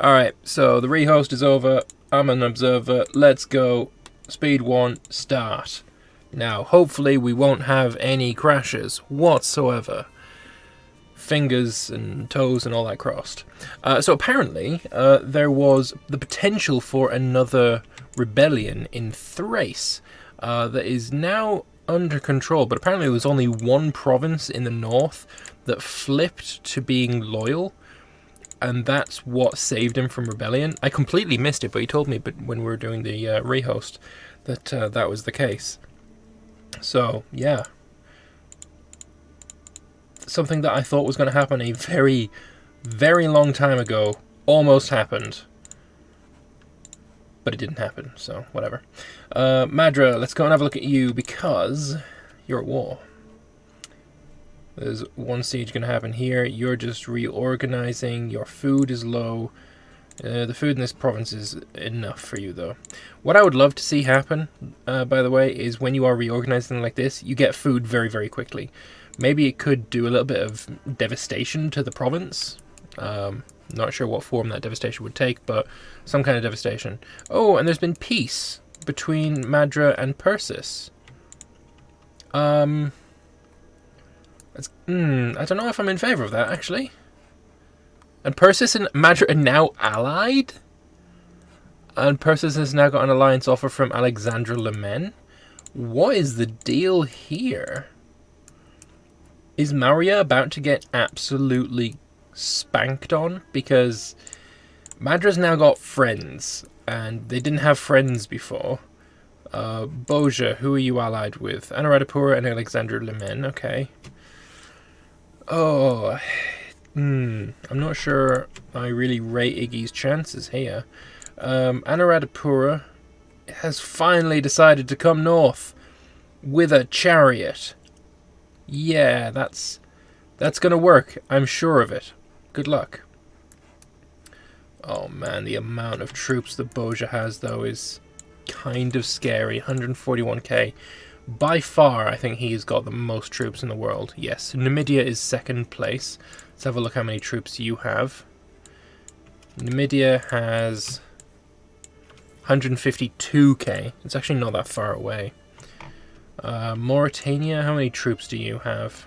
Alright, so the rehost is over. I'm an observer. Let's go. Speed 1, start. Now, hopefully we won't have any crashes whatsoever. Fingers and toes and all that crossed. So apparently, there was the potential for another rebellion in Thrace that is now under control, but apparently there was only one province in the north that flipped to being loyal, and that's what saved him from rebellion. I completely missed it, but he told me when we were doing the rehost that that was the case. So, yeah. Something that I thought was going to happen a very, very long time ago almost happened. But it didn't happen, so whatever. Madra, let's go and have a look at you, because you're at war. There's one siege going to happen here. You're just reorganizing. Your food is low. The food in this province is enough for you, though. What I would love to see happen, by the way, is when you are reorganizing like this, you get food very, very quickly. Maybe it could do a little bit of devastation to the province. Not sure what form that devastation would take, but some kind of devastation. Oh, and there's been peace between Madra and Persis. I don't know if I'm in favor of that, actually. And Persis and Madra are now allied? And Persis has now got an alliance offer from Alexandra Lemen? What is the deal here? Is Maria about to get absolutely spanked on? Because Madra's now got friends, and they didn't have friends before. Boja, who are you allied with? Anuradhapura and Alexandra Lemen, okay. Oh, I'm not sure I really rate Iggy's chances here. Anuradhapura has finally decided to come north with a chariot. Yeah, that's gonna work. I'm sure of it. Good luck. Oh man, the amount of troops that Boja has, though, is kind of scary. 141k. By far, I think he's got the most troops in the world. Yes, Numidia is second place. Let's have a look how many troops you have. Numidia has 152k. It's actually not that far away. Mauritania, how many troops do you have?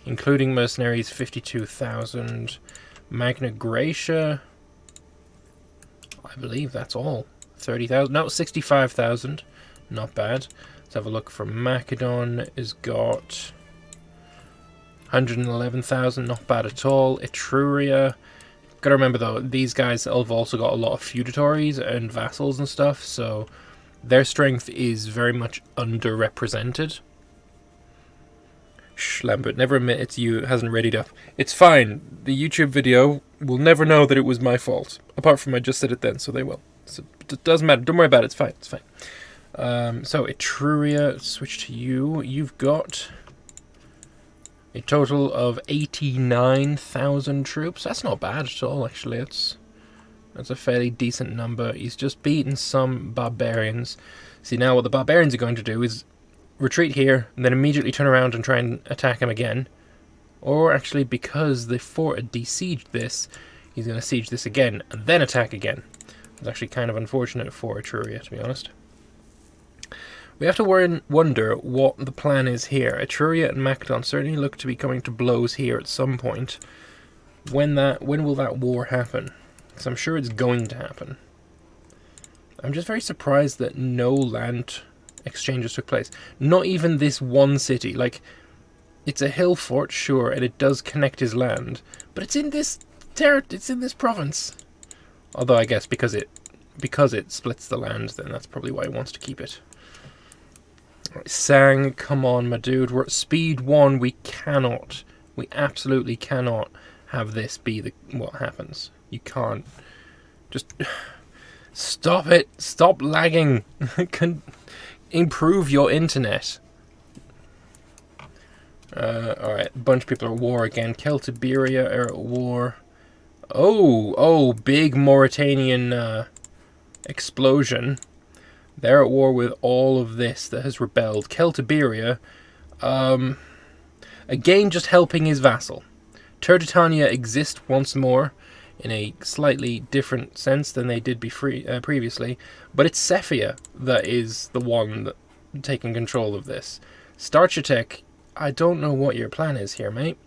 Including mercenaries, 52,000. Magna Graecia, I believe that's all. 30,000, no, 65,000. Not bad. Let's have a look for Macedon. Has got 111,000, not bad at all. Etruria, gotta remember though, these guys have also got a lot of feudatories and vassals and stuff, so their strength is very much underrepresented. Shh, Lambert, never admit it's you, it hasn't readied up. It's fine. The YouTube video will never know that it was my fault. Apart from I just said it then, so they will. So it doesn't matter. Don't worry about it. It's fine. It's fine. So Etruria, switch to you. You've got a total of 89,000 troops. That's not bad at all, actually. That's a fairly decent number. He's just beaten some barbarians. See, now what the barbarians are going to do is retreat here, and then immediately turn around and try and attack him again. Or actually, because the fort had besieged this, he's going to siege this again, and then attack again. It's actually kind of unfortunate for Etruria, to be honest. We have to wonder what the plan is here. Etruria and Macedon certainly look to be coming to blows here at some point. When will that war happen? Because I'm sure it's going to happen. I'm just very surprised that no land exchanges took place. Not even this one city. Like, it's a hill fort, sure, and it does connect his land, but it's in this it's in this province. Although I guess because it splits the land, then that's probably why he wants to keep it. Right, Sang, come on, my dude. We're at speed 1. We absolutely cannot have this be what happens. You can't. Just stop it. Stop lagging. Improve your internet. Alright, a bunch of people are at war again. Celtiberia are at war. Oh, big Mauritanian explosion. They're at war with all of this that has rebelled. Celtiberia, again, just helping his vassal. Turdetania exists once more. in a slightly different sense than they did previously, but it's Cephia that is the one that taking control of this. Starchitec, I don't know what your plan is here, mate.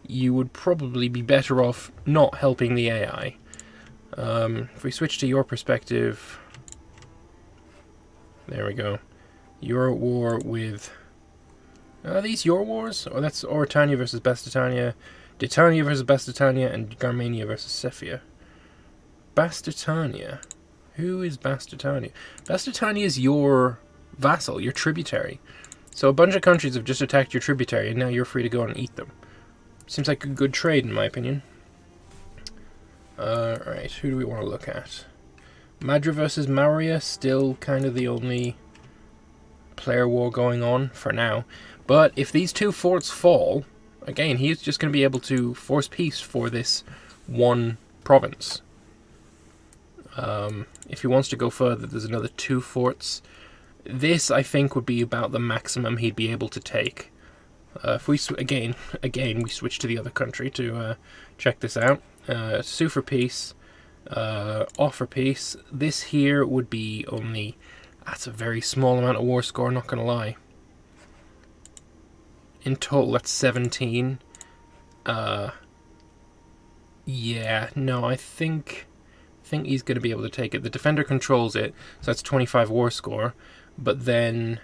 You would probably be better off not helping the AI. If we switch to your perspective, there we go. You're at war with... Are these your wars? Or that's Oritania versus Bastitania, Titania versus Bastitania, and Garmania versus Cephia. Bastitania. Who is Bastitania? Bastitania is your vassal, your tributary. So a bunch of countries have just attacked your tributary, and now you're free to go and eat them. Seems like a good trade, in my opinion. Right, who do we want to look at? Madra versus Maurya, still kind of the only player war going on for now. But if these two forts fall, again, he's just going to be able to force peace for this one province. If he wants to go further, there's another 2 forts. This, I think, would be about the maximum he'd be able to take. If we again we switch to the other country to check this out. Sue for peace, offer peace. This here would be only... That's a very small amount of war score, not going to lie. In total, that's 17. Yeah, no, I think he's going to be able to take it. The defender controls it, so that's 25 war score. But then...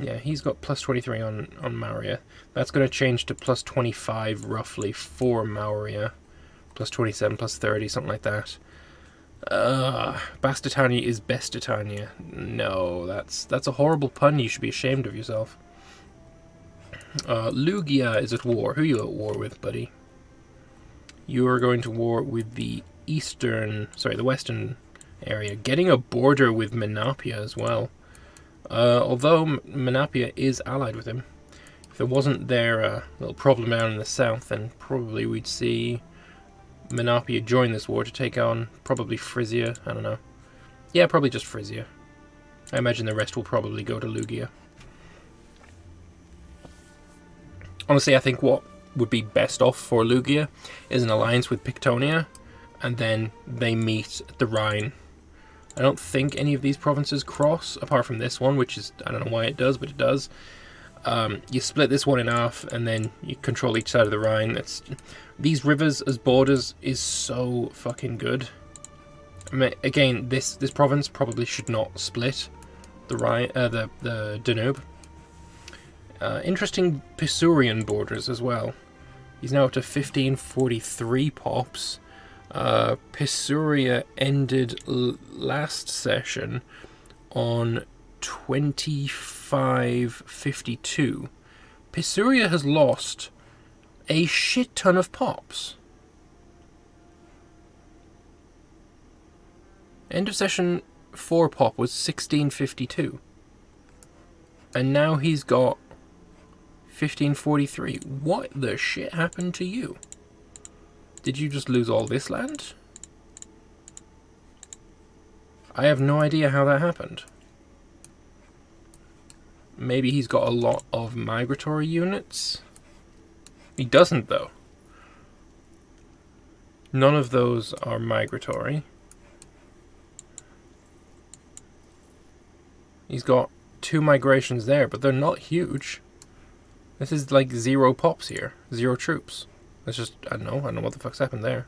Yeah, he's got plus 23 on Maurya. That's going to change to plus 25, roughly, for Maurya. Plus 27, plus 30, something like that. Bastitania is Bestitania. No, that's a horrible pun. You should be ashamed of yourself. Lugia is at war. Who are you at war with, buddy? You are going to war with the western area. Getting a border with Menapia as well. Although Menapia is allied with him. If there wasn't their little problem down in the south, then probably we'd see Menapia join this war to take on probably Frisia. I don't know. Yeah, probably just Frisia. I imagine the rest will probably go to Lugia. Honestly, I think what would be best off for Lugia is an alliance with Pictonia, and then they meet at the Rhine. I don't think any of these provinces cross, apart from this one, which is, I don't know why it does, but it does. You split this one in half, and then you control each side of the Rhine. These rivers as borders is so fucking good. I mean, again, this province probably should not split the Rhine, the Danube. Interesting Pisurian borders as well. He's now up to 1543 pops. Pisuria ended last session on 2552. Pisuria has lost a shit ton of pops. End of session 4 pop was 1652. And now he's got 1543. What the shit happened to you? Did you just lose all this land? I have no idea how that happened. Maybe he's got a lot of migratory units? He doesn't, though. None of those are migratory. He's got 2 migrations there, but they're not huge. This is like 0 pops here. 0 troops. That's just, I don't know what the fuck's happened there.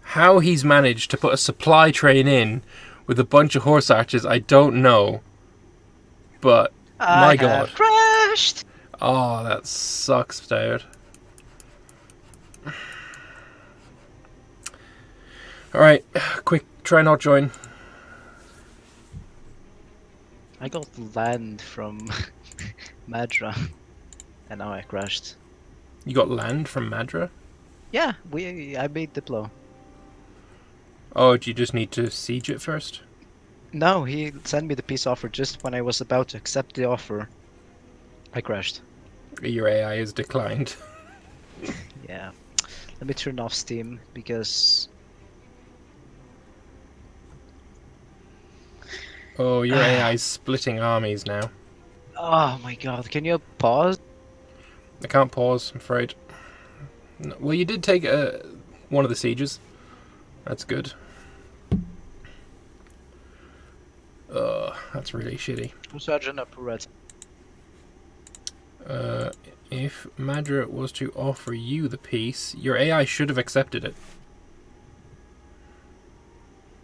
How he's managed to put a supply train in with a bunch of horse archers, I don't know. But, my god. Crashed! Oh, that sucks, dude. Alright, quick, try not join. I got land from Madra, and now I crashed. You got land from Madra? Yeah, I made Diplo. Oh, do you just need to siege it first? No, he sent me the peace offer just when I was about to accept the offer. I crashed. Your AI is declined. Yeah. Let me turn off Steam, because... Oh, your AI is splitting armies now. Oh my god, can you pause? I can't pause, I'm afraid. No, well, you did take one of the sieges. That's good. That's really shitty. Sergeant Appurate. If Madra was to offer you the peace, your AI should have accepted it.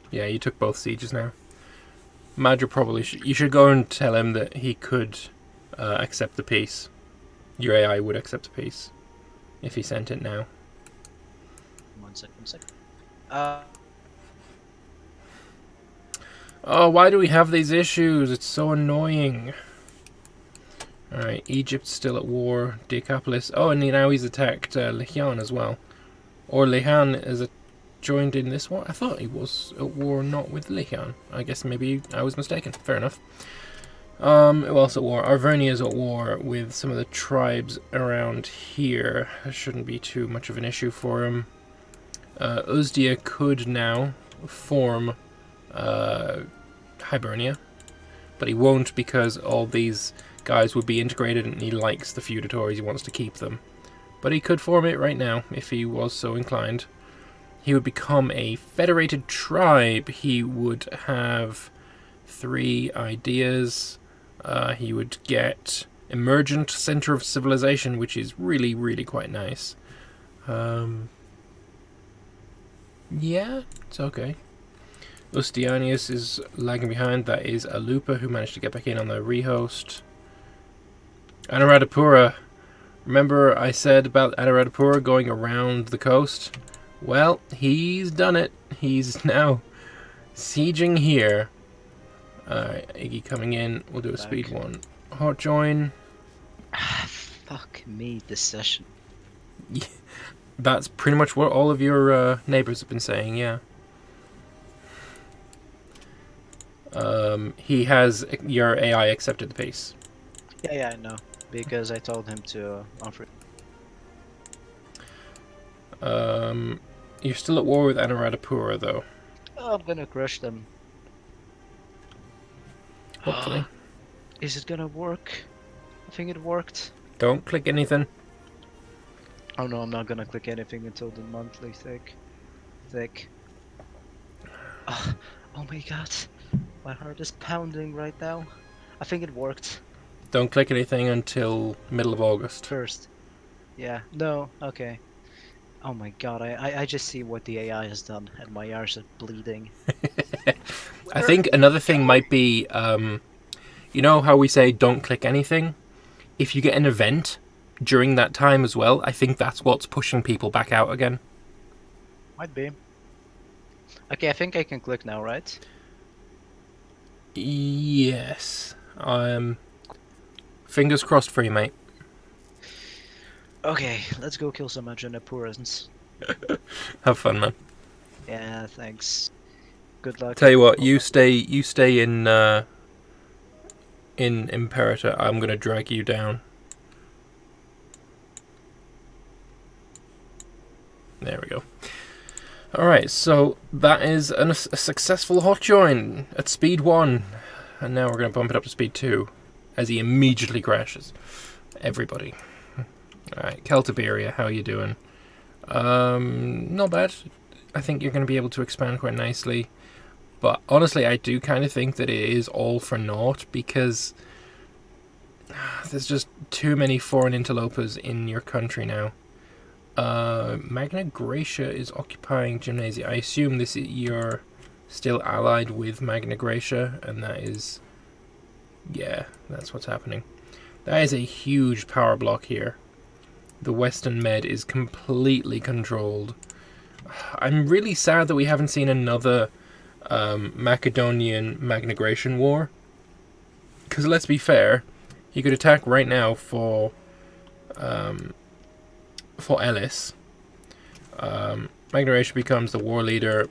Yeah, you took both sieges now. Madra probably you should go and tell him that he could accept the peace. Your AI would accept the peace if he sent it now. 1 second. Oh, why do we have these issues? It's so annoying. Alright, Egypt's still at war. Decapolis. Oh, and now he's attacked Lihan as well. Or Lihan is joined in this war. I thought he was at war not with Lihan. I guess maybe I was mistaken. Fair enough. Who else at war? Arvernia's at war with some of the tribes around here. That shouldn't be too much of an issue for him. Uzdia could now form Hibernia, but he won't because all these guys would be integrated and he likes the feudatories, he wants to keep them. But he could form it right now if he was so inclined. He would become a federated tribe. He would have 3 ideas. He would get Emergent Center of Civilization, which is really, really quite nice. Yeah, it's okay. Ustianius is lagging behind. That is Alupa, who managed to get back in on the rehost. Anuradhapura. Remember I said about Anuradhapura going around the coast? Well, he's done it. He's now sieging here. Alright, Iggy coming in. We'll do a speed 1. Hot join. Fuck me, this session. Yeah, that's pretty much what all of your neighbors have been saying, yeah. He has your AI accepted the peace. Yeah, I know. Because I told him to offer it. You're still at war with Anuradhapura, though. Oh, I'm gonna crush them. Hopefully. Is it gonna work? I think it worked. Don't click anything. Oh no, I'm not gonna click anything until the monthly thick. Oh my god. My heart is pounding right now. I think it worked. Don't click anything until middle of August. First. Yeah. No. Okay. Oh my god, I just see what the AI has done and my ears are bleeding. I think another thing might be, you know how we say don't click anything? If you get an event during that time as well, I think that's what's pushing people back out again. Might be. Okay, I think I can click now, right? Yes. Fingers crossed for you, mate. Okay, let's go kill some Aganapurans. Have fun, man. Yeah, thanks. Good luck. Tell you what, you stay in Imperator. I'm gonna drag you down. There we go. Alright, so that is a successful hot join at speed 1. And now we're going to bump it up to speed 2 as he immediately crashes. Everybody. Alright, Celtiberia, how you doing? Not bad. I think you're going to be able to expand quite nicely. But honestly, I do kind of think that it is all for naught because there's just too many foreign interlopers in your country now. Magna Graecia is occupying Gymnasia. I assume you're still allied with Magna Graecia, and that is... yeah, that's what's happening. That is a huge power block here. The Western Med is completely controlled. I'm really sad that we haven't seen another Macedonian Magna Graecian war. Because let's be fair, he could attack right now for Ellis. Magna Graecia becomes the war leader.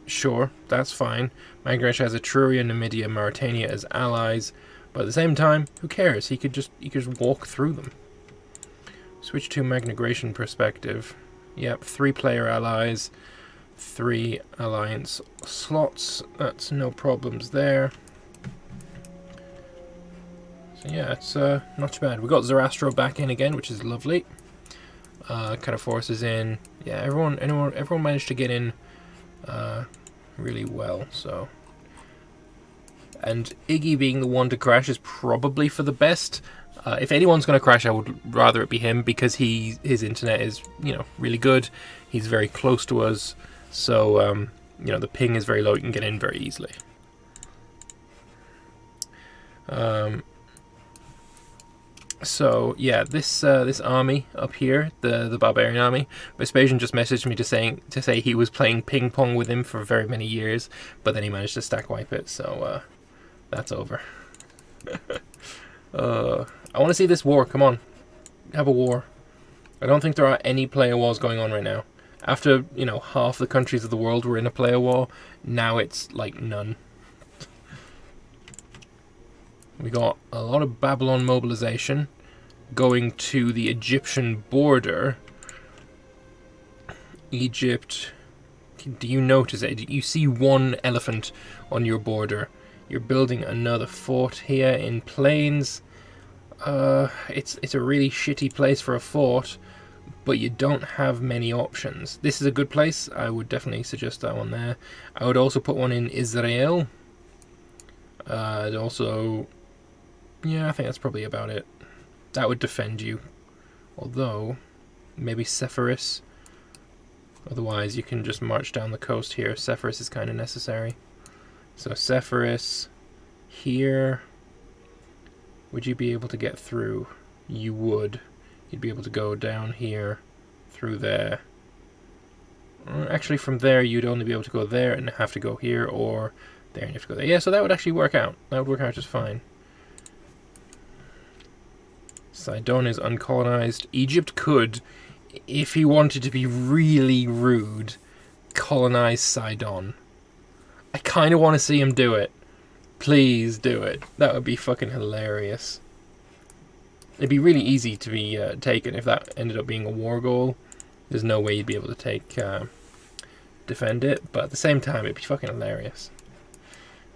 Sure, that's fine. Magna Graecia has Etruria, Numidia, Mauritania as allies, but at the same time, who cares? He could just walk through them. Switch to Magna Graecian perspective. Yep, 3-player allies, 3 alliance slots. That's no problems there. So yeah, it's not too bad. We got Zoroastro back in again, which is lovely. kind of forces in. Yeah, everyone managed to get in really well. So, and Iggy being the one to crash is probably for the best. If anyone's going to crash, I would rather it be him, because his internet is, you know, really good. He's very close to us, so you know, the ping is very low. You can get in very easily. So yeah, this army up here, the barbarian army, Vespasian just messaged me to say he was playing ping pong with him for very many years, but then he managed to stack wipe it. So that's over. I want to see this war. Come on, have a war. I don't think there are any player wars going on right now. After, you know, half the countries of the world were in a player war, now it's like none. We got a lot of Babylon mobilization going to the Egyptian border. Egypt, do you notice it? You see one elephant on your border. You're building another fort here in Plains. It's a really shitty place for a fort, but you don't have many options. This is a good place. I would definitely suggest that one there. I would also put one in Israel. Also, yeah, I think that's probably about it. That would defend you. Although, maybe Sepphoris. Otherwise, you can just march down the coast here. Sepphoris is kind of necessary. So Sepphoris here. Would you be able to get through? You would. You'd be able to go down here, through there. Actually, from there, you'd only be able to go there and have to go here, or there and you have to go there. Yeah, so that would actually work out. That would work out just fine. Sidon is uncolonized. Egypt could, if he wanted to be really rude, colonize Sidon. I kind of want to see him do it. Please do it. That would be fucking hilarious. It'd be really easy to be taken if that ended up being a war goal. There's no way you'd be able to defend it, but at the same time, it'd be fucking hilarious.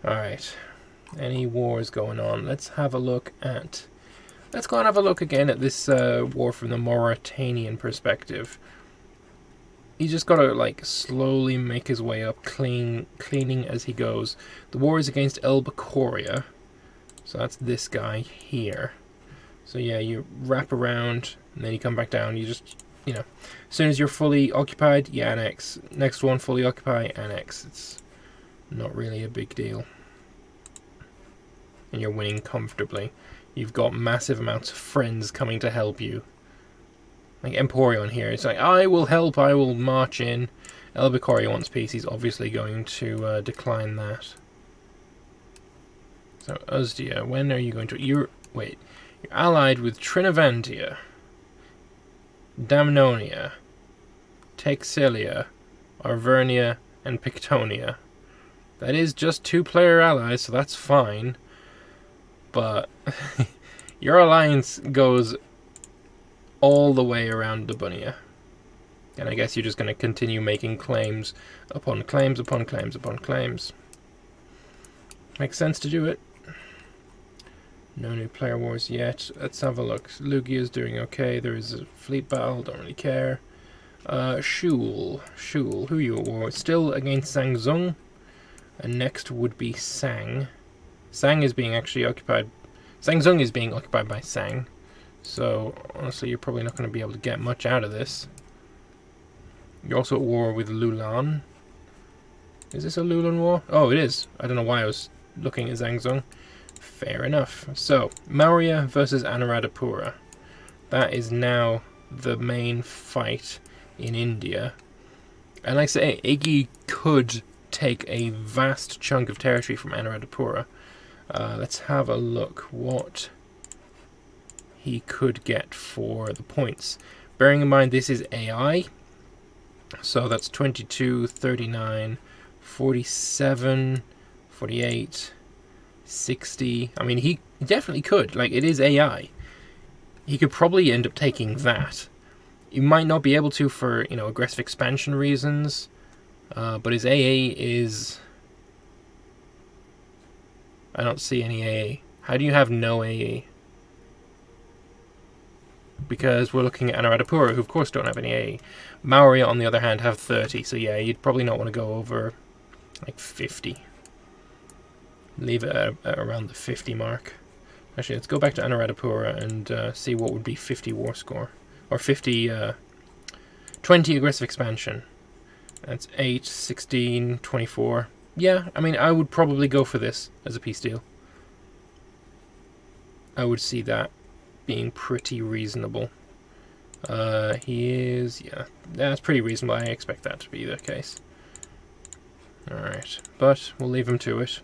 Alright. Any wars going on? Let's have a look at... Let's go and have a look again at this war from the Mauritanian perspective. He's just got to, like, slowly make his way up, cleaning as he goes. The war is against El Bakoria. So that's this guy here. So yeah, you wrap around, and then you come back down. You just, you know, as soon as you're fully occupied, you annex. Next one, fully occupy, annex. It's not really a big deal. And you're winning comfortably. You've got massive amounts of friends coming to help you. Like Emporion here, it's like, I will help, I will march in. El Bakoria wants peace, he's obviously going to decline that. So, Uzdia, when are you going to... You're allied with Trinovantia, Damnonia, Texelia, Arvernia, and Pictonia. That is just 2-player allies, so that's fine. But your alliance goes all the way around Dabunia. And I guess you're just going to continue making claims upon claims upon claims upon claims. Makes sense to do it. No new player wars yet. Let's have a look. Lugia's doing okay. There is a fleet battle. Don't really care. Shul, who are you at war with? Still against Zhangzong. And next would be Sang. Sang is being actually occupied... Zhangzong is being occupied by Sang. So, honestly, you're probably not going to be able to get much out of this. You're also at war with Lulan. Is this a Lulan war? Oh, it is. I don't know why I was looking at Zhangzong. Fair enough. So, Maurya versus Anuradhapura. That is now the main fight in India. And like I say, Iggy could take a vast chunk of territory from Anuradhapura. Let's have a look what he could get for the points. Bearing in mind this is AI, so that's 22, 39, 47, 48, 60. I mean, he definitely could. Like, it is AI. He could probably end up taking that. He might not be able to for, you know, aggressive expansion reasons, but his AA is... I don't see any AA. How do you have no AA? because we're looking at Anuradhapura, who of course don't have any AE. Maurya, on the other hand, have 30, so yeah, you'd probably not want to go over like 50. Leave it at around the 50 mark. Actually, let's go back to Anuradhapura and see what would be 50 war score. Or 50, 20 aggressive expansion. That's 8, 16, 24. Yeah, I mean, I would probably go for this as a peace deal. I would see that being pretty reasonable. He is, yeah, that's pretty reasonable. I expect that to be the case. Alright, but we'll leave him to it.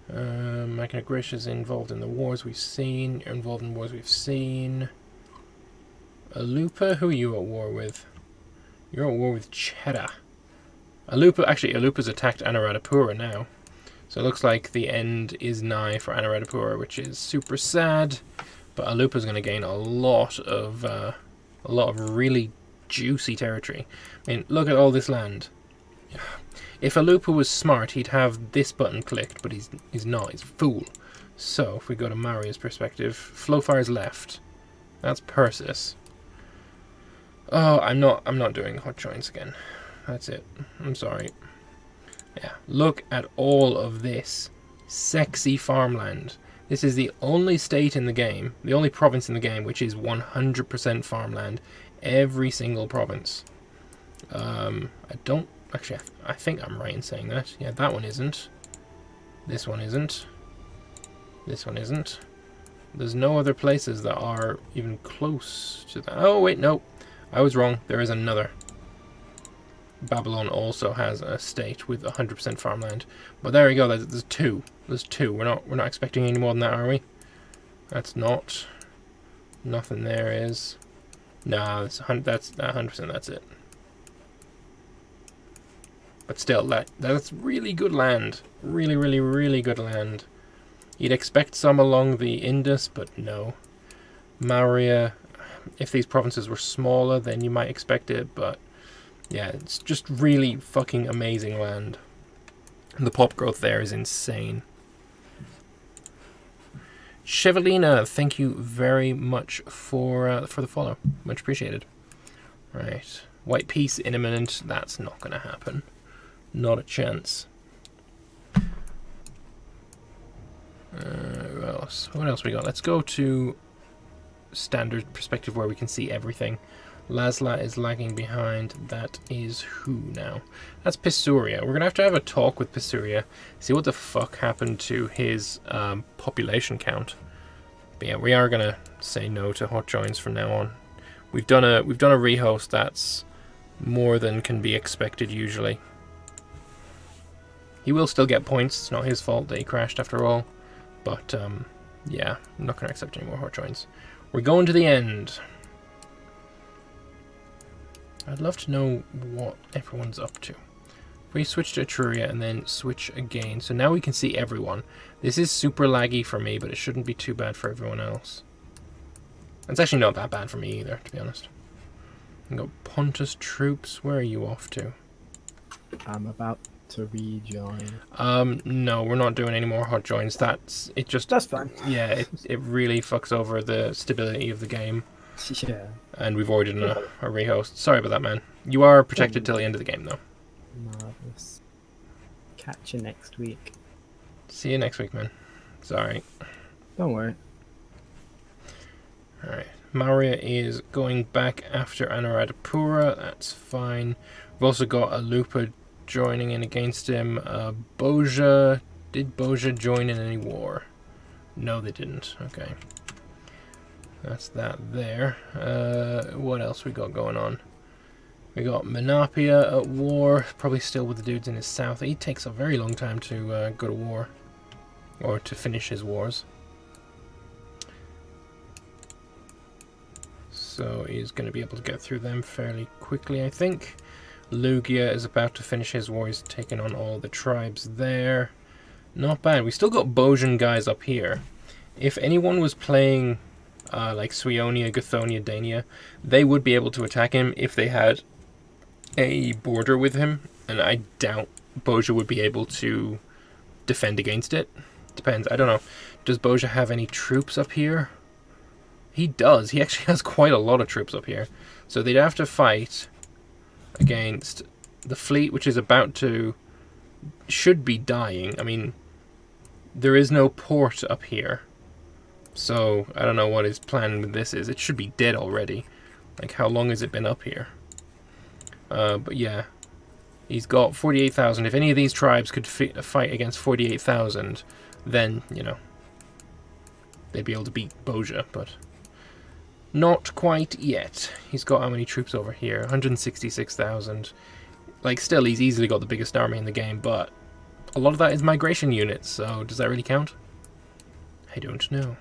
Magna Graecia's involved in the wars we've seen. You're involved in wars we've seen. Alupa, who are you at war with? You're at war with Cheddar. Alupa's attacked Anuradhapura now. So it looks like the end is nigh for Anuradhapura, which is super sad. But Alupa's going to gain a lot of really juicy territory. I mean, look at all this land. If Alupa was smart, he'd have this button clicked, but he's not. He's a fool. So if we go to Maurya's perspective, Flowfire's left. That's Persis. Oh, I'm not doing hot joints again. That's it. I'm sorry. Yeah, look at all of this sexy farmland. This is the only state in the game, the only province in the game, which is 100% farmland. Every single province. I think I'm right in saying that. Yeah, that one isn't. This one isn't. This one isn't. There's no other places that are even close to that. Oh, wait, no. I was wrong. There is another. Babylon also has a state with 100% farmland. But there we go. There's two. There's two. We're not expecting any more than that, are we? That's not. Nothing there is. No, that's 100%. That's it. But still, that's really good land. Really, really, really good land. You'd expect some along the Indus, but no. Maurya, if these provinces were smaller, then you might expect it, but yeah, it's just really fucking amazing land. And the pop growth there is insane. Chevelina, thank you very much for the follow. Much appreciated. Right. White peace imminent. That's not going to happen. Not a chance. What else we got? Let's go to standard perspective where we can see everything. Lasla is lagging behind. That is who now? That's Pisuria. We're going to have a talk with Pisuria. See what the fuck happened to his population count. But yeah, we are going to say no to hot joins from now on. We've done a rehost that's more than can be expected usually. He will still get points. It's not his fault that he crashed after all. But, yeah, I'm not going to accept any more hot joins. We're going to the end. I'd love to know what everyone's up to. If we switch to Etruria and then switch again. So now we can see everyone. This is super laggy for me, but it shouldn't be too bad for everyone else. It's actually not that bad for me either, to be honest. We've got Pontus troops. Where are you off to? I'm about to rejoin. No, we're not doing any more hot joins. That's fine. Yeah, it really fucks over the stability of the game. Yeah. And we've already done a rehost. Sorry about that, man. You are protected till the end of the game, though. Marvelous. Catch you next week. See you next week, man. Sorry. Don't worry. Alright. Maurya is going back after Anuradhapura. That's fine. We've also got Alupa joining in against him. Boja. Did Boja join in any war? No, they didn't. Okay. That's that there. What else we got going on? We got Menapia at war. Probably still with the dudes in his south. He takes a very long time to go to war. Or to finish his wars. So he's going to be able to get through them fairly quickly, I think. Lugia is about to finish his war. He's taken on all the tribes there. Not bad. We still got Bojan guys up here. If anyone was playing like Suionia, Guthonia, Dania, they would be able to attack him if they had a border with him. And I doubt Boja would be able to defend against it. Depends. I don't know. Does Boja have any troops up here? He does. He actually has quite a lot of troops up here. So they'd have to fight against the fleet, which is about to... should be dying. I mean, there is no port up here. So, I don't know what his plan with this is. It should be dead already. Like, how long has it been up here? But yeah. He's got 48,000. If any of these tribes could fight against 48,000, then, you know, they'd be able to beat Boja, but not quite yet. He's got how many troops over here? 166,000. Like, still, he's easily got the biggest army in the game, but a lot of that is migration units, so does that really count? I don't know.